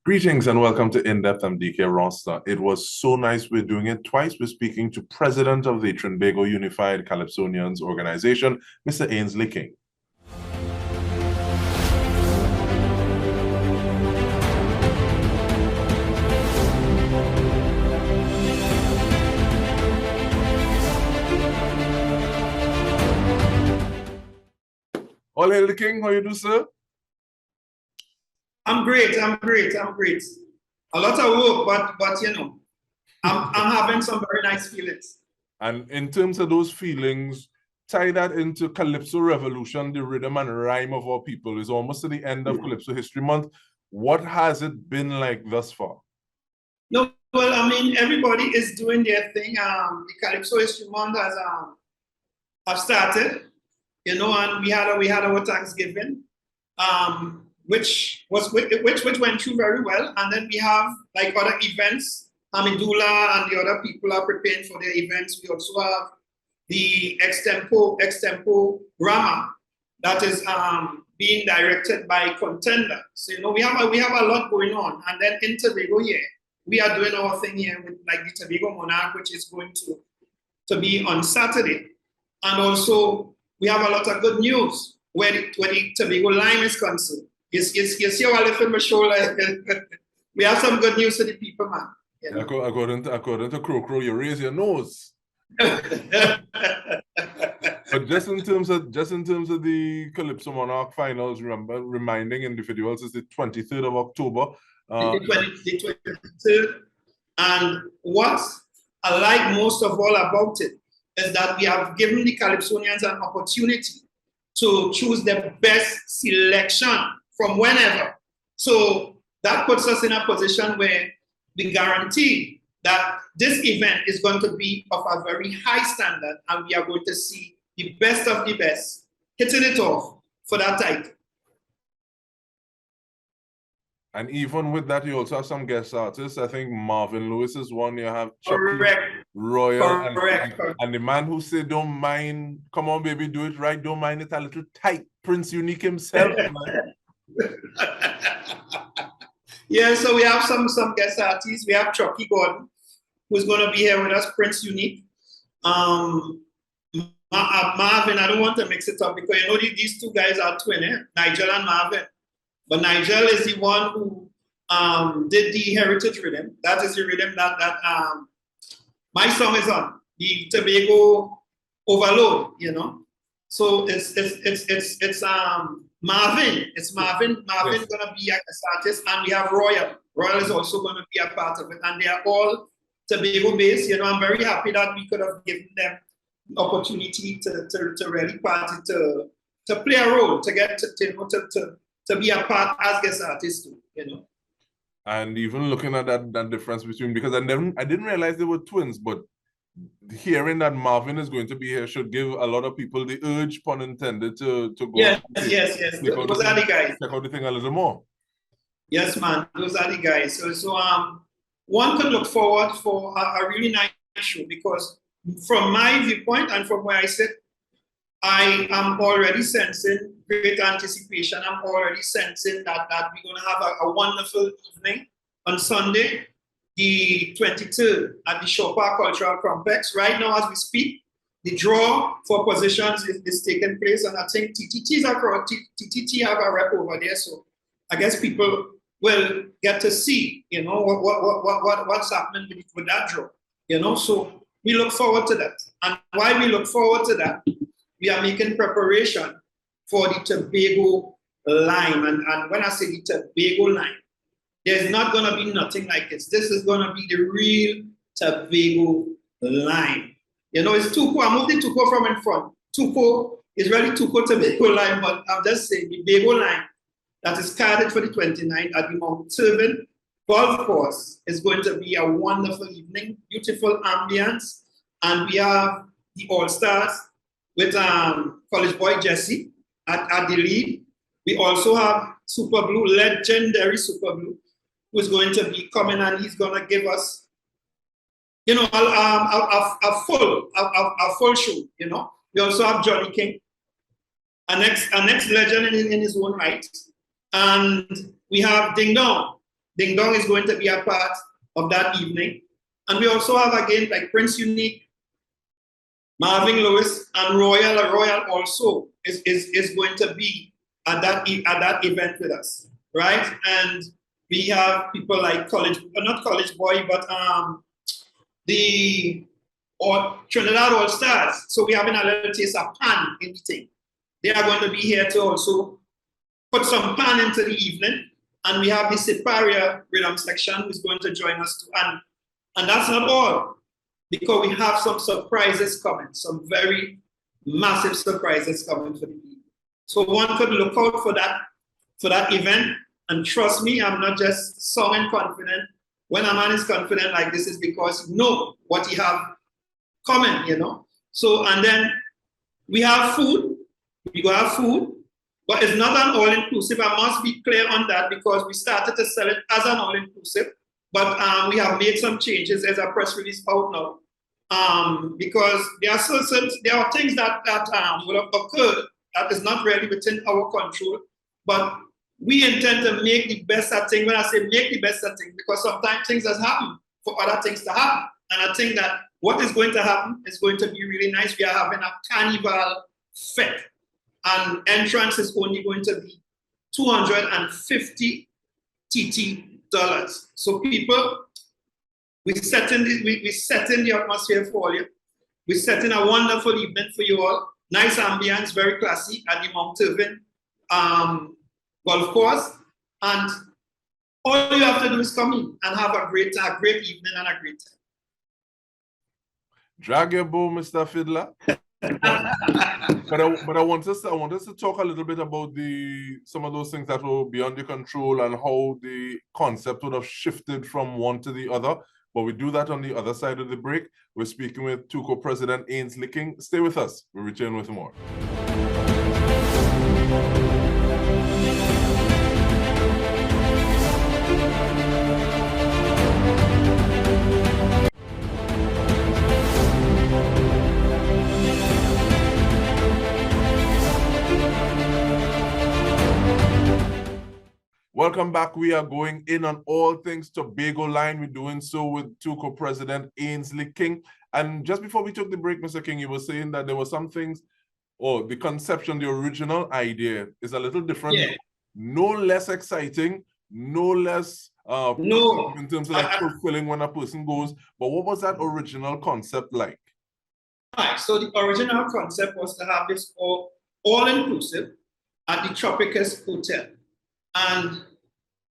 Greetings and welcome to In-Depth. I'm Dike Rostant. It was so nice. We're doing it twice. We're speaking to President of the Tobago Unified Calypsonians Organization, Mr. Ainsley King. All hail the King. How you do, sir? I'm great. A lot of work, but you know, I'm having some very nice feelings. And in terms of those feelings, tie that into Calypso Revolution, the rhythm and rhyme of our people. Is almost to the end of Calypso History Month. What has it been like thus far? No, well, I mean, everybody is doing their thing. The Calypso History Month have started, you know, and we had our Thanksgiving. Which went through very well, and then we have like other events. Amidula and the other people are preparing for their events. We also have the extempo drama that is being directed by Contender. So you know we have a lot going on, and then in Tobago here we are doing our thing here with like the Tobago Monarch, which is going to be on Saturday, and also we have a lot of good news where the Tobago Lime is concerned. You see how I lift my shoulder. We have some good news for the people, man. You know? According to Crow, you raise your nose. But just in terms of the Calypso Monarch finals, reminding individuals, is the 23rd of October. The 23rd. And what I like most of all about it is that we have given the Calypsonians an opportunity to choose the best selection from whenever. So that puts us in a position where we guarantee that this event is going to be of a very high standard, and we are going to see the best of the best hitting it off for that title. And even with that, you also have some guest artists. I think Marvin Lewis is one. You have Correct. Royal. Correct. And the man who said, don't mind, come on, baby, do it right. Don't mind it a little tight. Prince Unique himself. Yeah, so we have some guest artists. We have Chucky Gordon, who's going to be here with us, Prince Unique. Marvin, I don't want to mix it up because you know these two guys are twin, Nigel and Marvin. But Nigel is the one who did the heritage rhythm. That is the rhythm that my song is on, the Tobago Overload, you know. So it's Marvin. It's Marvin. Marvin's gonna be a guest artist, and we have Royal. Royal is also gonna be a part of it, and they are all Tobago based. You know, I'm very happy that we could have given them the opportunity to really party, to play a role, to get to be a part as guest artists too, you know. And even looking at that difference between, because I didn't realize they were twins, but hearing that Marvin is going to be here should give a lot of people the urge, pun intended, to go. Yes. Those are the guys. Check out the thing a little more. Yes, man. Those are the guys. So one could look forward for a really nice show, because from my viewpoint and from where I sit, I am already sensing great anticipation. I'm already sensing that we're going to have a wonderful evening on Sunday, the 23rd, at the Chopin Cultural Complex. Right now, as we speak, the draw for positions is taking place, and I think TTT have a rep over there, so I guess people will get to see, you know, what's happening with that draw, you know. So we look forward to that, and while we look forward to that, we are making preparation for the Tobago Lime, and when I say the Tobago Lime, there's not going to be nothing like this. This is going to be the real Tobago Lime. You know, it's TUCO. I moved the TUCO from in front. TUCO is really TUCO Tobago Lime, but I'm just saying the Tobago Lime that is carded for the 29th at the Mount Turbin Golf Course is going to be a wonderful evening, beautiful ambience, and we have the All-Stars with College Boy Jesse at the lead. We also have Super Blue, legendary Super Blue, who's going to be coming, and he's going to give us, you know, a full show, you know. We also have Johnny King, a next legend in his own right. And we have Ding Dong, Ding Dong is going to be a part of that evening. And we also have, again, like Prince Unique, Marvin Lewis, and Royal. Royal also is going to be at that event with us, right? And we have people like not College Boy, but Trinidad All Stars. So we're having a little taste of pan in the thing. They are going to be here to also put some pan into the evening. And we have the Siparia rhythm section who's going to join us too. And that's not all, because we have some surprises coming, some very massive surprises coming for the evening. So one could look out for that event. And trust me, I'm not just sounding confident. When a man is confident like this, is because you know what he have coming, you know. So, and then we have food. We go have food, but it's not an all-inclusive. I must be clear on that, because we started to sell it as an all-inclusive, but we have made some changes. There's a press release out now, because there are things that would have occurred that is not really within our control, but we intend to make the best of things. When I say make the best of things, because sometimes things has happened for other things to happen. And I think that what is going to happen is going to be really nice. We are having a Carnival fete, and entrance is only going to be $250 TT. So people, we set in the atmosphere for you. We set in a wonderful evening for you all. Nice ambience, very classy at the Mount Irving golf course. And all you have to do is come in and have a great evening and a great time. Drag your bow, Mr. Fiddler. but I want us to talk a little bit about some of those things that were beyond your control and how the concept would have shifted from one to the other. But we do that on the other side of the break. We're speaking with TUCO President Ainsley King. Stay with us. We'll return with more. Welcome back. We are going in on all things Tobago line. We're doing so with TUCO President Ainsley King. And just before we took the break, Mr. King, you were saying that there were some things, the conception, the original idea is a little different. Yeah. No less exciting, no less in terms of like fulfilling when a person goes. But what was that original concept like? Right. So the original concept was to have this all-inclusive at the Tropicus Hotel. And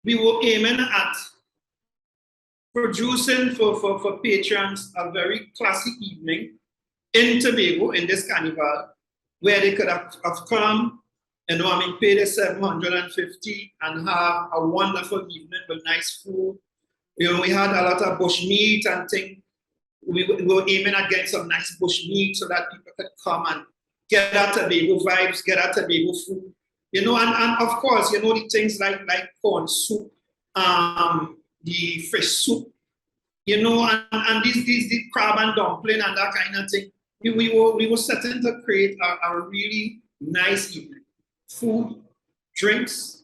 we were aiming at producing for patrons a very classic evening in Tobago, in this carnival, where they could have come, pay the $750 and have a wonderful evening with nice food. We had a lot of bush meat and things. We were aiming at getting some nice bush meat so that people could come and get our Tobago vibes, get our Tobago food. And of course, the things like corn soup, the fish soup, and these crab and dumpling and that kind of thing. We were setting to create a really nice evening. Food, drinks,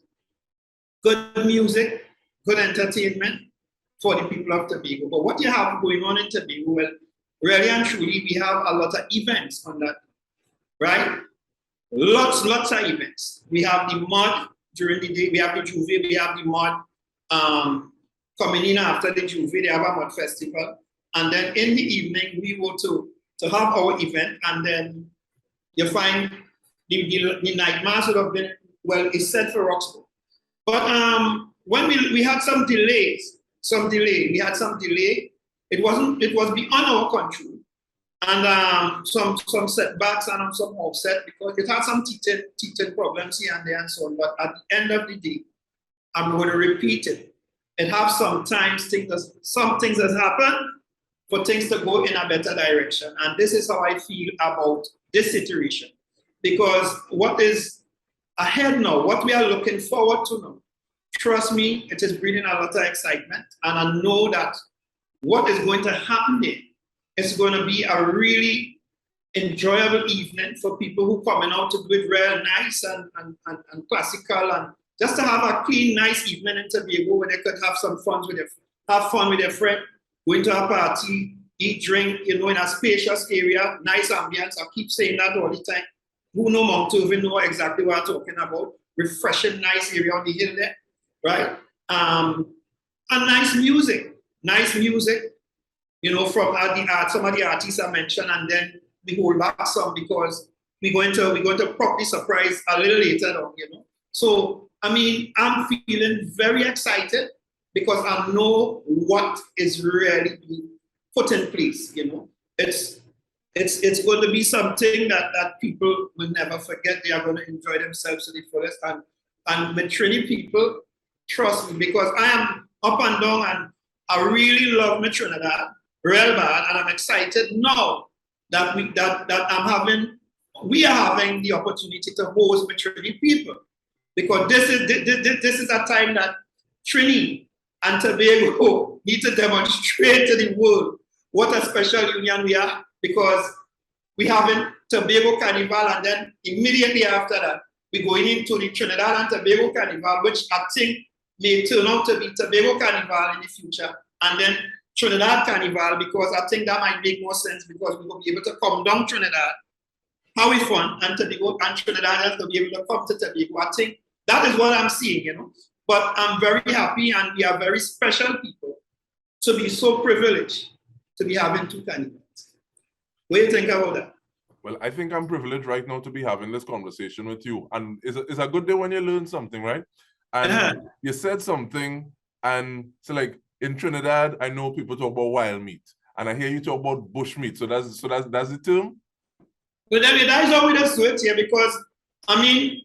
good music, good entertainment for the people of Tobago. But what you have going on in Tobago, well, really and truly, we have a lot of events on that, right? Lots of events. We have the mud during the day, we have the Juve, we have the mud coming in after the Juve, they have a mud festival. And then in the evening, we were to have our event, and then you find the night mass would have been, well, it's set for Roxburgh. But when we had some delays, we had some delay. It was beyond our control. And some setbacks and some offset, because it had some teething problems here and there and so on. But at the end of the day, I'm going to repeat it. It have sometimes some things that happen for things to go in a better direction. And this is how I feel about this situation. Because what is ahead now, what we are looking forward to now, trust me, it is bringing a lot of excitement. And I know that what is going to happen there, it's going to be a really enjoyable evening for people who coming out to do it real nice and classical and just to have a clean, nice evening in Tobago where they could have some fun with their friend, going to a party, eat, drink, you know, in a spacious area, nice ambience. I keep saying that all the time. Who know Mount Irving know exactly what I'm talking about. Refreshing, nice area on the hill there, right? And nice music, you know, from some of the artists I mentioned, and then we hold back some because we're going to properly surprise a little later on, you know. So, I mean, I'm feeling very excited because I know what is really being put in place, you know. It's going to be something that people will never forget. They are going to enjoy themselves to the fullest. And with Trini people, trust me, because I am up and down and I really love my Trinidad real bad, and I'm excited now that we are having the opportunity to host my Trini people, because this is a time that Trini and Tobago need to demonstrate to the world what a special union we are, because we having Tobago Carnival, and then immediately after that, we're going into the Trinidad and Tobago Carnival, which I think may turn out to be Tobago Carnival in the future, and then Trinidad Carnival, because I think that might make more sense, because we will be able to come down Trinidad, have it fun, and Tobago and Trinidad will be able to come to Tobago. I think that is what I'm seeing, you know. But I'm very happy, and we are very special people to be so privileged to be having two carnivals. What do you think about that? Well, I think I'm privileged right now to be having this conversation with you. And it's a good day when you learn something, right? And you said something, and so like in Trinidad, I know people talk about wild meat, and I hear you talk about bush meat. So that's the term? Well, that is how we just do it here, because I mean,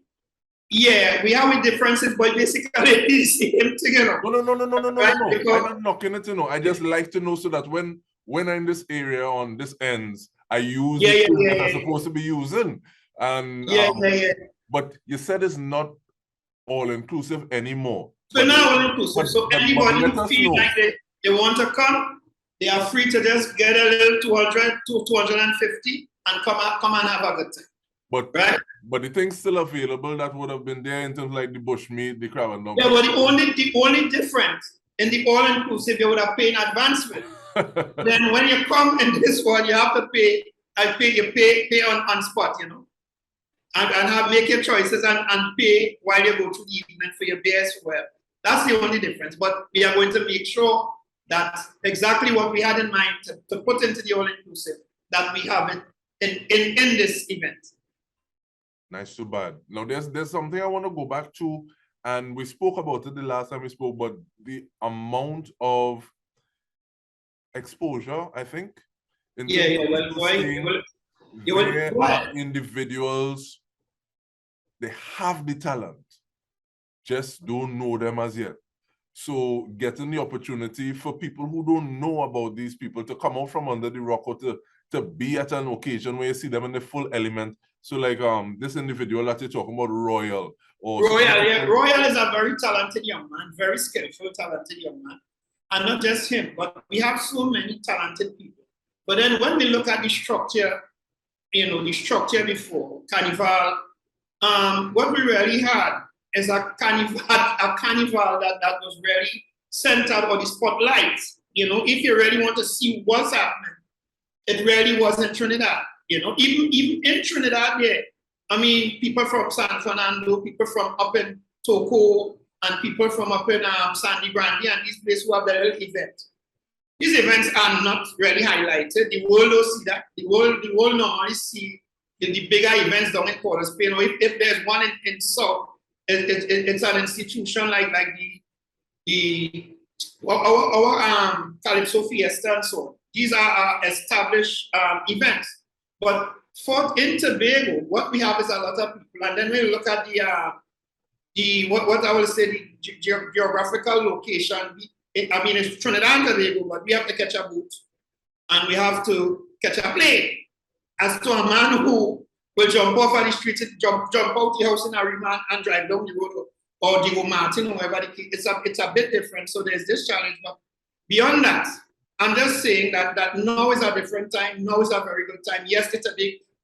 yeah, we have differences, but basically it's the same thing, you know. No. Right? I'm not knocking it, you know. I just like to know so that when I'm in this area on this ends, I use the term that I'm supposed to be using. And but you said it's not all inclusive anymore. So now all inclusive. So anybody who feels like they want to come, they are free to just get a little 200 to 250 and come and have a good time. But the things still available that would have been there in terms of like the bushmeat, the crab and dumpling. Yeah, but the only difference in the all-inclusive, you would have paid in advance with. Then when you come in this one, you have to pay. You pay on spot, you know, and make your choices and pay while you go to the evening for your beers. Well, that's the only difference. But we are going to make sure that exactly what we had in mind to put into the all-inclusive, that we have it in this event. Nice, too bad. Now there's something I want to go back to, and we spoke about it the last time we spoke, but the amount of exposure, I think. Individuals, they have the talent, just don't know them as yet. So getting the opportunity for people who don't know about these people to come out from under the rock, or to be at an occasion where you see them in the full element. So like this individual that you're talking about, Royal. Royal is a very talented young man, very skillful, talented young man. And not just him, but we have so many talented people. But then when we look at the structure, you know, the structure before Carnival, what we really had is a carnival that was really centered on the spotlight. You know, if you really want to see what's happening, it really was in Trinidad. You know, even in Trinidad, yeah. I mean, people from San Fernando, people from up in TUCO, and people from up in Sandy Grande and these places who have their little events. These events are not really highlighted. The world don't see that. The world normally see the bigger events down in Port of Spain. Or if there's one in South, it's an institution like our Calypso Fiesta and so on. These are established events. But in Tobago, what we have is a lot of people. And then we look at what I will say, the geographical location. I mean, it's Trinidad and Tobago, but we have to catch a boat and we have to catch a plane. As to a man who will jump off of the street, jump out the house in Arima and drive down the road, or Diego Martin, or whatever the case. It's a bit different. So there's this challenge. But beyond that, I'm just saying that now is a different time. Now is a very good time. Yes,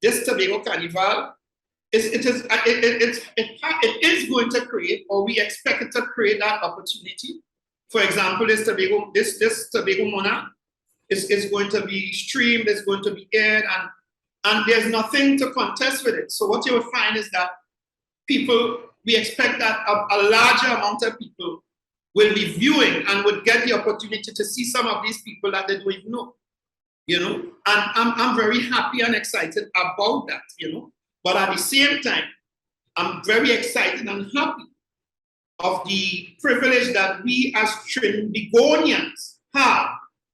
this Tobago Carnival it is going to create, or we expect it to create that opportunity. For example, this Tobago Monarch is going to be streamed, it's going to be aired, and there's nothing to contest with it. So what you will find is that we expect that a larger amount of people will be viewing and would get the opportunity to see some of these people that they don't even know, and I'm very happy and excited about that, But at the same time, I'm very excited and happy of the privilege that we as Trinbagonians have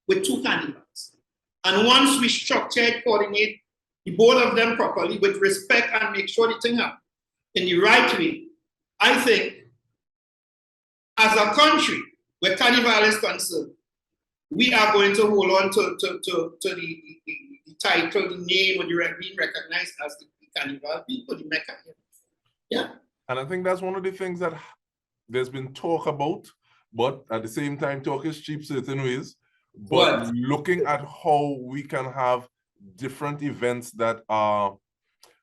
with two carnivals. And once we structure, coordinate the both of them properly with respect and make sure the thing happens in the right way, I think as a country where Carnival is concerned, we are going to hold on to the title, the name, and being recognized as the Carnival people, the Mecca. Yeah. And I think that's one of the things that there's been talk about, but at the same time, talk is cheap certain ways. But looking at how we can have different events that are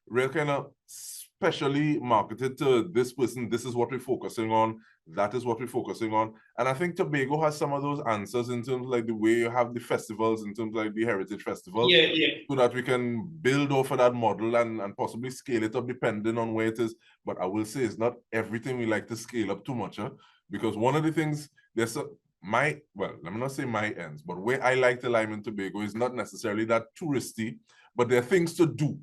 real kind of specially marketed to this person, this is what we're focusing on, that is what we're focusing on. And I think Tobago has some of those answers in terms of like the way you have the festivals, in terms of like the Heritage Festival, so that we can build off of that model and possibly scale it up depending on where it is. But I will say it's not everything we like to scale up too much, because one of the things, let me not say my ends, but where I like to lime in Tobago is not necessarily that touristy, but there are things to do.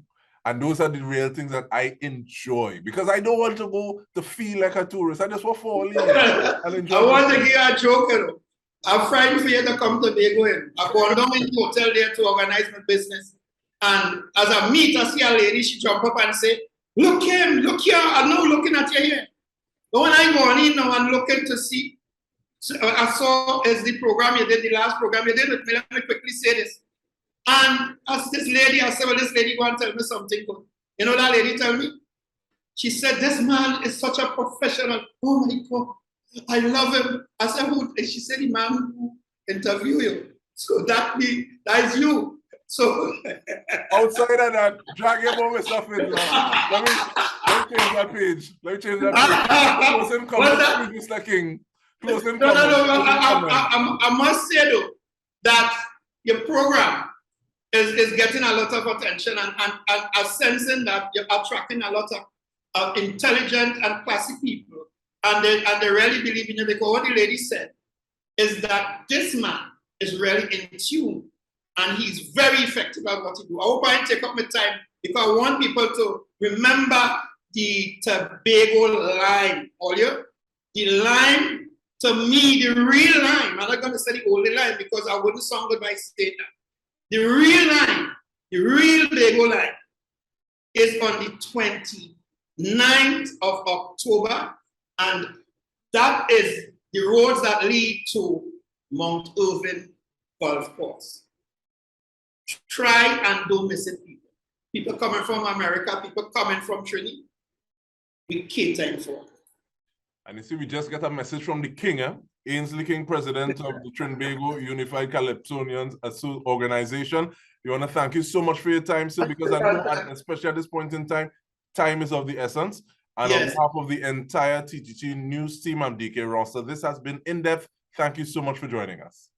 And those are the real things that I enjoy, because I don't want to go to feel like a tourist. I just want to fall in and enjoy. I want to give you a joke. I'm friend for you to come to Tobago. I go down in the hotel there to organize my business. And as I meet, I see a lady, she jump up and say, look here, I'm now looking at you here. But when I go in now and looking to see, so I saw as the program you did, the last program you did with me, let me quickly say this. And as this lady, I said, well, this lady go and tell me something good. You know that lady tell me? She said, this man is such a professional. Oh my God, I love him. I said, who? And she said, the man who interviewed you. So that is you. So outside of that, drag your mom stuff in. Let me change that page. Close him comment, Mr. King. Close him comment. I must say though, that your program is getting a lot of attention and sensing that you're attracting a lot of intelligent and classy people. And they really believe in you, because what the lady said is that this man is really in tune and he's very effective at what he do. I hope I take up my time, because I want people to remember the Tobago lime. The lime, to me, the real lime, I'm not going to say the only lime because I wouldn't sound good by saying that. The real line, the real Tobago line, is on the 29th of October, and that is the roads that lead to Mount Irving Golf Course. Try and don't miss it, people. People coming from America, people coming from Trinidad, we catering for. And you see, we just got a message from the King, Ainsley King, president of the Tobago Unified Calypsonians Organization. We want to thank you so much for your time, sir, because I know, especially at this point in time, time is of the essence. And on behalf of the entire TTT News team, I'm Dike Rostant. This has been In Depth. Thank you so much for joining us.